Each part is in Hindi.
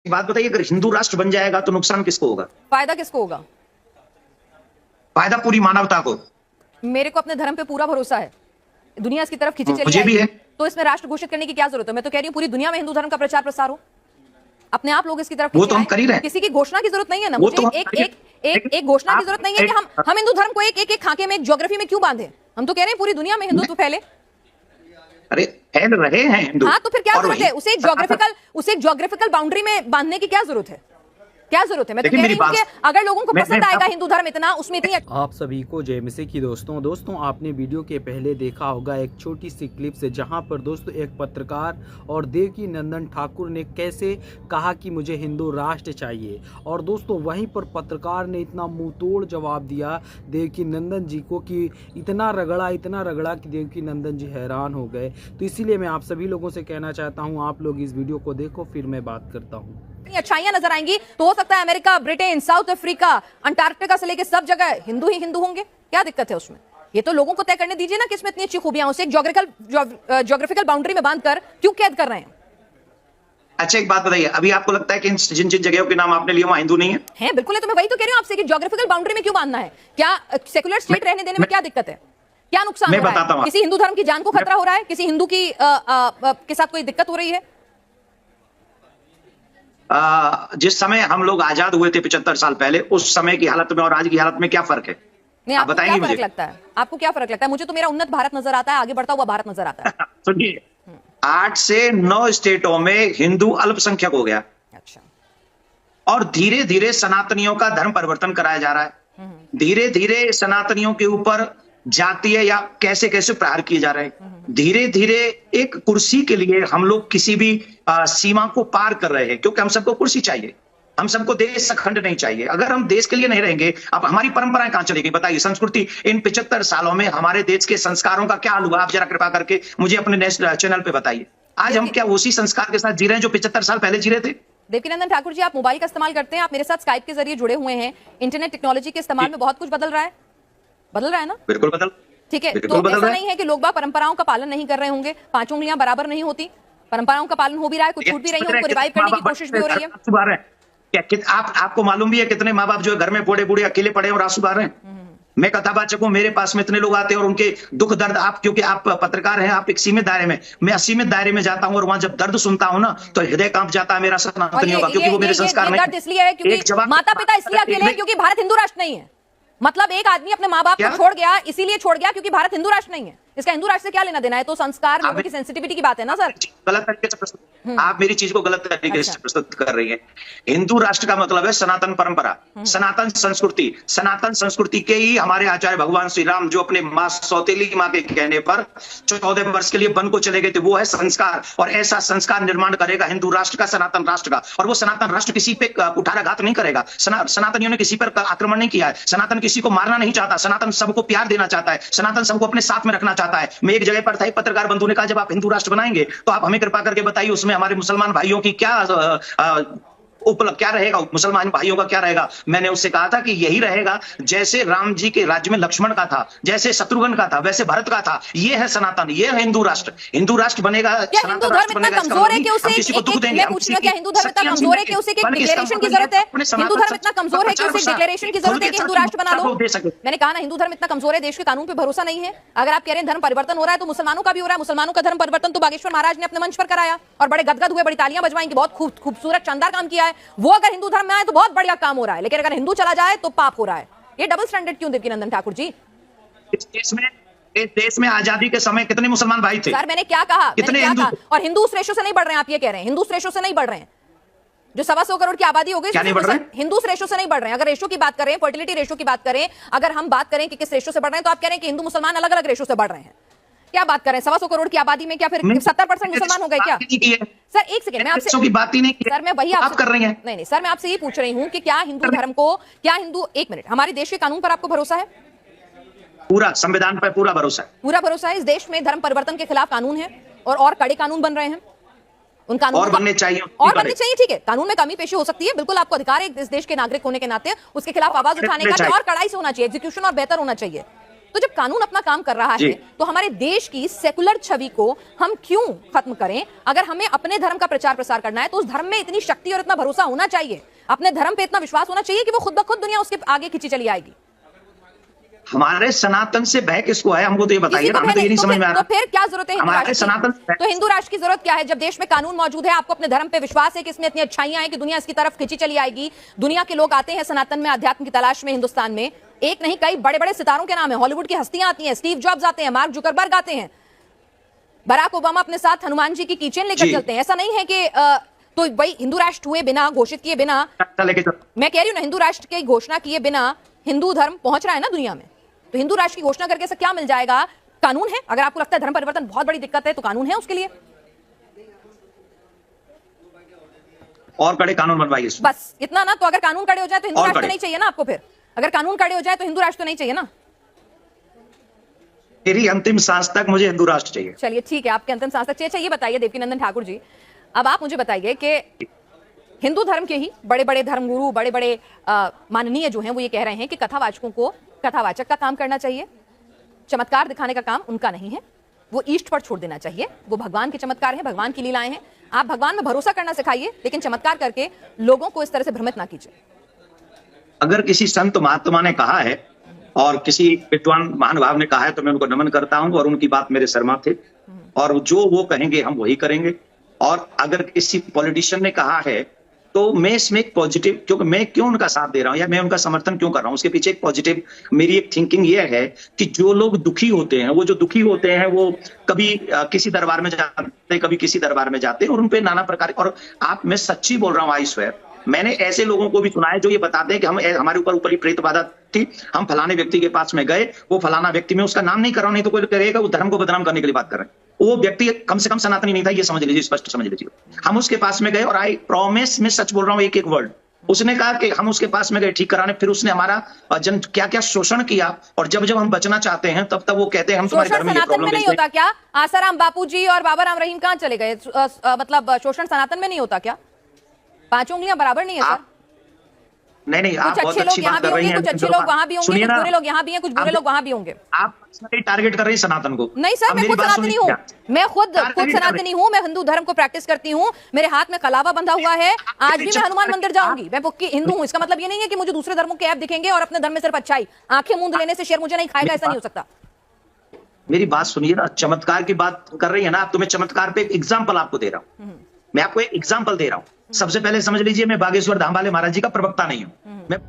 बात बताइए, अगर हिंदू राष्ट्र बन जाएगा तो नुकसान किसको होगा? फायदा किसको होगा? फायदा पूरी मानवता को। मेरे को अपने धर्म पे पूरा भरोसा है, दुनिया इसकी तरफ खींची चली मुझे भी है। तो इसमें राष्ट्र घोषित करने की क्या जरूरत है? मैं तो कह रही हूँ पूरी दुनिया में हिंदू धर्म का प्रचार प्रसार हो, अपने आप लोग इसकी तरफ वो तो हम कर ही रहे हैं। किसी की घोषणा की जरूरत नहीं है ना। वो मुझे तो एक घोषणा की जरूरत नहीं है कि हम हिंदू धर्म को एक खाके में, एक ज्योग्राफी में क्यों बांधे। हम तो कह रहे हैं पूरी दुनिया में हिंदुत्व फैले। अरे फैल रहे हैं हिंदू। हाँ, तो फिर क्या जरूरत है उसे एक ज्योग्राफिकल बाउंड्री में बांधने की? क्या जरूरत है? क्या जरूरत है? मैं तो कह रही हूं कि अगर लोगों को पसंद आएगा हिंदू धर्म इतना, उसमें इतनी। आप सभी को जय मसीह की दोस्तों आपने वीडियो के पहले देखा होगा एक छोटी सी क्लिप से, जहां पर दोस्तों एक पत्रकार और देवकी नंदन ठाकुर ने कैसे कहा कि मुझे हिंदू राष्ट्र चाहिए, और दोस्तों वहीं पर पत्रकार ने इतना मुंहतोड़ जवाब दिया देवकी नंदन जी को कि इतना रगड़ा कि देवकी नंदन जी हैरान हो गए। तो इसीलिए मैं आप सभी लोगों से कहना चाहता हूँ, आप लोग इस वीडियो को देखो, फिर मैं बात करता हूँ। अच्छाइयां नजर आएंगी तो हो सकता है America, Britain, south Africa, Antarctica से लेकर सब जगह हिंदू ही हिंदू होंगे। क्या दिक्कत है उसमें? ये तो लोगों को तय करने दीजिए ना कि इसमें इतनी अच्छी खूबियां। उसे एक ज्योग्राफिकल बाउंड्री में बांधकर क्यों कैद कर रहे हैं? अच्छा एक बात बताइए, अभी आपको लगता है कि जिन जिन जगहों के नाम आपने लिए वहां हिंदू नहीं है? है, बिल्कुल है। तो मैं वही तो कह रही हूं आपसे कि ज्योग्राफिकल बाउंड्री में क्यों बांधना है? क्या सेकुलर स्टेट रहने देने में क्या दिक्कत है? क्या नुकसान हो रहा है? किसी हिंदू धर्म की जान को खतरा हो रहा है? किसी हिंदू की के साथ कोई दिक्कत हो रही है? जिस समय हम लोग आजाद हुए थे 75 साल पहले, उस समय की हालत में और आज की हालत में क्या फर्क है? नहीं, आपको क्या फर्क लगता है? आपको क्या फर्क लगता है? मुझे तो मेरा उन्नत भारत नजर आता है, आगे बढ़ता हुआ भारत नजर आता है। सुनिए, 8 से 9 स्टेटों में हिंदू अल्पसंख्यक हो गया। अच्छा। और धीरे धीरे सनातनियों का धर्म परिवर्तन कराया जा रहा है। धीरे धीरे सनातनियों के ऊपर जातीय या कैसे कैसे प्रहार किए जा रहे हैं। धीरे धीरे एक कुर्सी के लिए हम लोग किसी भी सीमा को पार कर रहे हैं, क्योंकि हम सबको कुर्सी चाहिए, हम सबको देश अखंड नहीं चाहिए। अगर हम देश के लिए नहीं रहेंगे, अब हमारी परंपराएं कहां चलेगी? बताइए। संस्कृति, इन 75 सालों में हमारे देश के संस्कारों का क्या हाल हुआ? आप जरा कृपा करके मुझे अपने नेशनल चैनल पे बताइए। आज हम क्या उसी संस्कार के साथ जी रहे हैं जो 75 साल पहले जी रहे थे? देवकी नंदन ठाकुर जी, आप मोबाइल का इस्तेमाल करते हैं, आप मेरे साथ स्काइप के जरिए जुड़े हुए हैं। इंटरनेट टेक्नोलॉजी के इस्तेमाल में बहुत कुछ बदल रहा है ना? बिल्कुल बदल। ठीक है, तो ऐसा नहीं है कि लोग बाग परंपराओं का पालन नहीं कर रहे होंगे। 5 उंगलियां बराबर नहीं होती, परंपरारों का पालन हो भी रहा है, कुछ छूट भी रही है, उनको रिवाइव करने की कोशिश भी हो रही है। क्या आपको मालूम भी है कितने माँ बाप जो है घर में बूढ़े बूढ़े अकेले पड़े और आंसू बहा रहे हैं? मैं कथावाचक हूं, मेरे पास में इतने लोग आते हैं और उनके दुख दर्द, आप क्योंकि आप पत्रकार हैं, आप एक सीमित दायरे में, मैं असीमित दायरे में जाता हूं और वहां जब दर्द सुनता हूं ना तो हृदय कांप जाता है मेरा सनातनियों का, क्योंकि वो मेरे संस्कार नहीं। दर्द इसलिए है क्योंकि माता पिता इसलिए अकेले हैं क्योंकि भारत हिंदू राष्ट्र नहीं है। मतलब एक आदमी अपने माँ बाप को छोड़ गया, इसीलिए छोड़ गया क्योंकि भारत हिंदू राष्ट्र नहीं है। इसका हिंदू राष्ट्र से क्या लेना देना है? तो संस्कार, लोगों की सेंसिटिविटी की बात है ना सर। गलत तरीके से प्रस्तुत, आप मेरी चीज को गलत तरीके से प्रस्तुत कर रही है। हिंदू राष्ट्र का मतलब है सनातन परंपरा, सनातन संस्कृति। सनातन संस्कृति के ही हमारे आचार्य भगवान श्री राम, जो अपने मां सौतेली मां के कहने पर 14 वर्ष के लिए वन को चले गए थे, वो है संस्कार। और ऐसा संस्कार निर्माण करेगा हिंदू राष्ट्र का, सनातन राष्ट्र का। और वो सनातन राष्ट्र किसी पे कुठाराघात नहीं करेगा। सनातनियों ने किसी पर आक्रमण नहीं किया है। सनातन किसी को मारना नहीं चाहता। सनातन सबको प्यार देना चाहता है। सनातन सबको अपने साथ में रखना चाहता है। मैं एक जगह पर था, एक पत्रकार बंधु ने कहा जब आप हिंदू राष्ट्र बनाएंगे तो आप हमें कृपा करके बताइए उसमें हमारे मुसलमान भाइयों की क्या रहेगा, मुसलमान भाइयों का क्या रहेगा? मैंने उससे कहा था कि यही रहेगा जैसे राम जी के राज्य में लक्ष्मण का था, जैसे शत्रुघ्न का था, वैसे भरत का था। ये है सनातन, ये है हिंदू राष्ट्र। हिंदू राष्ट्र बनेगा, हिंदू धर्म इतना कमजोर है कि उसे किसी को दुख देंगे? क्या हिंदू धर्म इतना कमजोर है कि उसे एक डिक्लेरेशन की जरूरत है? हिंदू धर्म इतना कमजोर है कि उसे डिक्लेरेशन की जरूरत है कि हिंदू राष्ट्र बना लो? मैंने कहा ना, हिंदू धर्म इतना कमजोर है, देश के कानून पे भरोसा नहीं है। अगर आप कह रहे हैं धर्म परिवर्तन हो रहा है तो मुसलमानों का भी हो रहा है। मुसलमानों का धर्म परिवर्तन तो बागेश्वर महाराज ने अपने मंच पर कराया और बड़े गदगद हुए, बड़ी तालियां बजवाई कि बहुत खूबसूरत शानदार काम किया है। वो अगर हिंदू धर्म में आए तो बहुत बढ़िया काम हो रहा है, लेकिन अगर हिंदू चला जाए तो पाप हो रहा है। ये डबल स्टैंडर्ड क्यों देवकी नंदन ठाकुर जी? इस देश में आजादी के समय कितने मुसलमान भाई थे? सर मैंने क्या कहा? कितने हिंदू? और हिंदू उस रेशो से नहीं बढ़ रहे हैं, आप ये कह रहे हैं हिंदू उस रेशो से नहीं बढ़ रहे हैं जो 125 करोड़ की आबादी हो गई। हिंदू उस रेशो से नहीं बढ़ रहे हैं। अगर रेशो की बात करें, फर्टिलिटी रेशो की बात करें, अगर हम बात करें कि किस रेशो से बढ़ रहे हैं, तो आप कह रहे हैं कि हिंदू मुसलमान अलग अलग रेशो से बढ़ रहे हैं। क्या बात करें? 125 करोड़ की आबादी में क्या फिर 70% मुसलमान हो गए क्या? सर एक सेकंड, मैं आपसे की बात ही नहीं, सर मैं वही आप कर रही हैं। नहीं सर, मैं आपसे ये पूछ रही हूं कि क्या हिंदू धर्म को, एक मिनट, हमारे देश के कानून पर आपको भरोसा है? पूरा संविधान पर पूरा भरोसा है। पूरा भरोसा है। इस देश में धर्म परिवर्तन के खिलाफ कानून है और कड़े कानून बन रहे हैं। उन कानून और बनने चाहिए, ठीक है। कानून में कमी पेशी हो सकती है, बिल्कुल आपको अधिकार है इस देश के नागरिक होने के नाते उसके खिलाफ आवाज उठाने का, और कड़ाई से होना चाहिए, एग्जीक्यूशन और बेहतर होना चाहिए। तो जब कानून अपना काम कर रहा है तो हमारे देश की सेकुलर छवि को हम क्यों खत्म करें? अगर हमें अपने धर्म का प्रचार प्रसार करना है तो उस धर्म में इतनी शक्ति और इतना भरोसा होना चाहिए, अपने धर्म पे इतना विश्वास होना चाहिए कि वो खुद ब खुद दुनिया उसके आगे खींची चली आएगी। हमारे सनातन से भय किसको है, हमको तो ये बताइए ना, हमें तो ये नहीं समझ में आ रहा। तो फिर क्या जरूरत है हमारे सनातन? तो हिंदू राष्ट्र की जरूरत क्या है जब देश में कानून मौजूद है? आपको अपने धर्म पे विश्वास है कि इसमें इतनी अच्छाइयां हैं कि दुनिया इसकी तरफ खींची चली आएगी। दुनिया के लोग आते हैं सनातन में, अध्यात्म की तलाश में। हिंदुस्तान में एक नहीं कई बड़े बड़े सितारों के नाम है, हॉलीवुड की हस्तियां आती हैं, स्टीव जॉब्स आते हैं, मार्क जुकरबर्ग आते हैं, बराक ओबामा अपने साथ हनुमान जी की कीचेन लेकर चलते हैं। ऐसा नहीं है कि तो भाई हिंदू राष्ट्र हुए बिना, घोषित किए बिना, मैं कह रही हूं ना, हिंदू राष्ट्र की घोषणा किए बिना हिंदू धर्म पहुंच रहा है ना दुनिया में। तो हिंदू राष्ट्र की घोषणा करके ऐसा क्या मिल जाएगा? कानून है। अगर आपको लगता है धर्म परिवर्तन बहुत बड़ी दिक्कत है तो कानून है उसके लिए, और कड़े कानून बनवाइए, बस इतना ना। तो अगर कानून कड़े हो जाए तो हिंदू राष्ट्र नहीं चाहिए ना आपको? फिर अगर कानून कड़े हो जाए तो हिंदू राष्ट्र नहीं चाहिए ना? मेरी अंतिम सांस तक मुझे हिंदू राष्ट्र चाहिए। चलिए ठीक है, आपके अंतिम सांस तक चाहिए। ये बताइए देवकीनंदन ठाकुर जी, अब आप मुझे बताइए कि हिंदू धर्म के ही बड़े बड़े धर्मगुरु, बड़े बड़े माननीय जो हैं वो ये कह रहे हैं कि कथावाचकों को कथावाचक का काम करना चाहिए, चमत्कार दिखाने का काम उनका नहीं है, वो ईष्ट पर छोड़ देना चाहिए। वो भगवान के चमत्कार हैं, भगवान की लीलाएं हैं। आप भगवान में भरोसा करना सिखाइए, लेकिन चमत्कार करके लोगों को इस तरह से भ्रमित ना कीजिए। अगर किसी संत महात्मा ने कहा है और किसी विद्वान महानुभाव ने कहा है तो मैं उनको नमन करता हूं और उनकी बात मेरे शर्मा थे, और जो वो कहेंगे हम वही करेंगे। और अगर किसी पॉलिटिशियन ने कहा है तो मैं इसमें एक पॉजिटिव, क्योंकि मैं क्यों उनका साथ दे रहा हूं या मैं उनका समर्थन क्यों कर रहा हूं, उसके पीछे एक पॉजिटिव मेरी एक थिंकिंग ये है कि जो लोग दुखी होते हैं, वो जो दुखी होते हैं वो कभी किसी दरबार में जाते, कभी किसी दरबार में जाते हैं, और उनपे नाना प्रकार, और आप, मैं सच्ची बोल रहा हूं, आई स्वेयर, मैंने ऐसे लोगों को भी सुना है जो ये बताते हैं कि हमारे ऊपर ऊपरी प्रेत बाधा थी, हम फलाने व्यक्ति के पास में गए, वो फलाना व्यक्ति, मैं उसका नाम नहीं कर रहा हूं, नहीं तो कोई कहेगा वो धर्म को बदनाम करने के लिए बात कर रहे हैं। वो व्यक्ति कम से कम सनातनी नहीं था, ये समझ लीजिए, स्पष्ट समझ लीजिए। हम उसके पास में गए और आई प्रॉमिस, मैं सच बोल रहा हूं, एक एक वर्ड, उसने कहा कि हम उसके पास में गए ठीक कराने, फिर उसने हमारा जन क्या क्या शोषण किया, और जब जब हम बचना चाहते हैं तब तब वो कहते हैं हम तुम्हारे घर में ये प्रॉब्लम नहीं होता क्या? आसाराम बापूजी और बाबा राम रहीम कहां चले गए? मतलब शोषण सनातन में नहीं होता क्या? 5 उंगलियां बराबर नहीं है सर? नहीं, आप बहुत अच्छी बात कर रही हैं, कुछ अच्छे लोग वहां भी होंगे, कुछ बुरे लोग यहाँ भी हैं, कुछ बुरे लोग वहां भी होंगे। आप टारगेट कर रही हैं सनातन को? नहीं सर, मैं खुद सनातनी हूँ, मैं खुद सनातनी हूँ, मैं हिंदू धर्म को प्रैक्टिस करती हूँ, मेरे हाथ में कलावा बंधा हुआ है, आज भी मैं हनुमान मंदिर जाऊंगी, मैं पक्की हिंदू हूँ। इसका मतलब ये नहीं है कि मुझे दूसरे धर्मों के ऐप दिखेंगे और अपने धर्म में सिर्फ अच्छाई, आंखें मूंद लेने से शेर मुझे नहीं खाएगा, ऐसा नहीं हो सकता। मेरी बात सुनिए ना, चमत्कार की बात कर रही है ना आप, तो मैं चमत्कार पे एक एग्जाम्पल आपको दे रहा हूँ, मैं आपको एक एग्जाम्पल दे रहा हूँ। सबसे पहले समझ लीजिए, मैं बागेश्वर धाम वाले महाराज जी का प्रवक्ता नहीं हूँ। मैं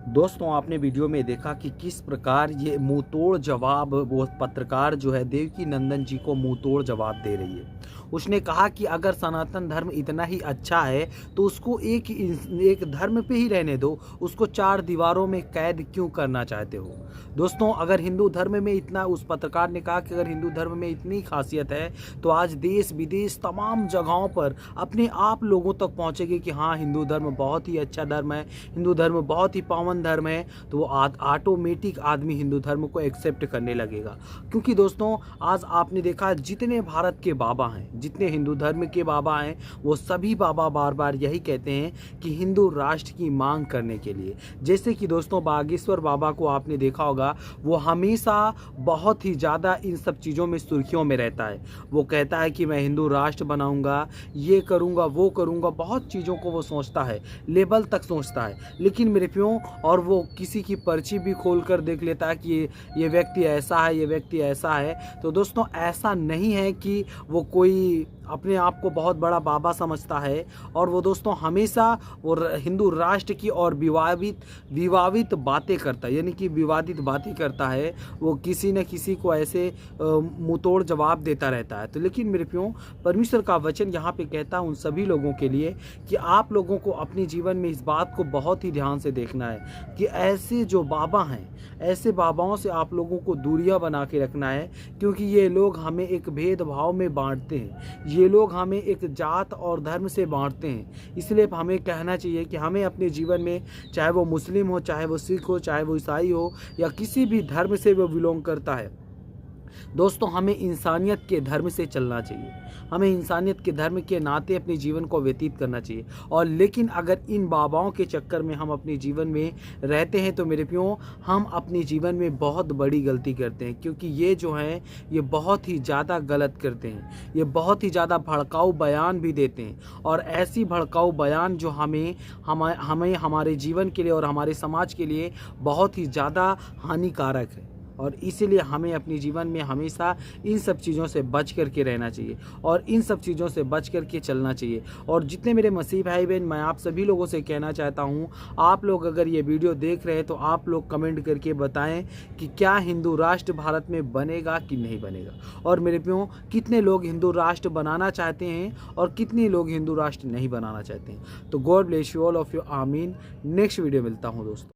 दोस्तों, आपने वीडियो में देखा कि किस प्रकार ये मुंहतोड़ जवाब, वो पत्रकार जो है देवकीनंदन जी को मुंहतोड़ जवाब दे रही है। उसने कहा कि अगर सनातन धर्म इतना ही अच्छा है तो उसको एक धर्म पे ही रहने दो, उसको 4 दीवारों में कैद क्यों करना चाहते हो? दोस्तों, अगर हिंदू धर्म में इतना, उस पत्रकार ने कहा कि अगर हिंदू धर्म में इतनी खासियत है तो आज देश विदेश तमाम जगहों पर अपने आप लोगों तक पहुँचेगी कि हाँ, हिंदू धर्म बहुत ही अच्छा धर्म है, हिंदू धर्म बहुत ही पावन धर्म है, तो वो ऑटोमेटिक आदमी हिंदू धर्म को एक्सेप्ट करने लगेगा। क्योंकि दोस्तों, आज आपने देखा जितने भारत के बाबा हैं, जितने हिंदू धर्म के बाबा हैं, वो सभी बाबा बार बार यही कहते हैं कि हिंदू राष्ट्र की मांग करने के लिए। जैसे कि दोस्तों, बागेश्वर बाबा को आपने देखा होगा, वो हमेशा बहुत ही ज़्यादा इन सब चीज़ों में सुर्खियों में रहता है। वो कहता है कि मैं हिंदू राष्ट्र बनाऊंगा, ये करूंगा, वो करूंगा, बहुत चीज़ों को वो सोचता है, लेवल तक सोचता है। लेकिन मेरे प्यों, और वो किसी की पर्ची भी खोल कर देख लेता है कि ये व्यक्ति ऐसा है, ये व्यक्ति ऐसा है। तो दोस्तों, ऐसा नहीं है कि वो कोई अपने आप को बहुत बड़ा बाबा समझता है, और वो दोस्तों हमेशा वो हिंदू राष्ट्र की और विवादित बातें करता है, यानी कि विवादित बातें करता है। वो किसी न किसी को ऐसे मुंहतोड़ जवाब देता रहता है। तो लेकिन मेरे प्यों, परमेश्वर का वचन यहाँ पे कहता है उन सभी लोगों के लिए कि आप लोगों को अपने जीवन में इस बात को बहुत ही ध्यान से देखना है कि ऐसे जो बाबा हैं, ऐसे बाबाओं से आप लोगों को दूरियां बना के रखना है, क्योंकि ये लोग हमें एक भेदभाव में बांटते हैं, ये लोग हमें एक जात और धर्म से बांटते हैं। इसलिए हमें कहना चाहिए कि हमें अपने जीवन में, चाहे वो मुस्लिम हो, चाहे वो सिख हो, चाहे वो ईसाई हो, या किसी भी धर्म से वो बिलोंग करता है, दोस्तों हमें इंसानियत के धर्म से चलना चाहिए, हमें इंसानियत के धर्म के नाते अपने जीवन को व्यतीत करना चाहिए। और लेकिन अगर इन बाबाओं के चक्कर में हम अपने जीवन में रहते हैं तो मेरे प्यो हम अपने जीवन में बहुत बड़ी गलती करते हैं, क्योंकि ये जो हैं ये बहुत ही ज़्यादा गलत करते हैं, ये बहुत ही ज़्यादा भड़काऊ बयान भी देते हैं। और ऐसी भड़काऊ बयान जो हमें हमारे जीवन के लिए और हमारे समाज के लिए बहुत ही ज़्यादा हानिकारक है। और इसीलिए हमें अपने जीवन में हमेशा इन सब चीज़ों से बच कर के रहना चाहिए और इन सब चीज़ों से बच कर के चलना चाहिए। और जितने मेरे मसीह भाई बहन, मैं आप सभी लोगों से कहना चाहता हूँ, आप लोग अगर ये वीडियो देख रहे हैं तो आप लोग कमेंट करके बताएं कि क्या हिंदू राष्ट्र भारत में बनेगा कि नहीं बनेगा। और मेरे प्यो कितने लोग हिंदू राष्ट्र बनाना चाहते हैं और कितने लोग हिंदू राष्ट्र नहीं बनाना चाहते हैं। तो God bless you all of you, आमीन। नेक्स्ट वीडियो मिलता हूँ दोस्तों।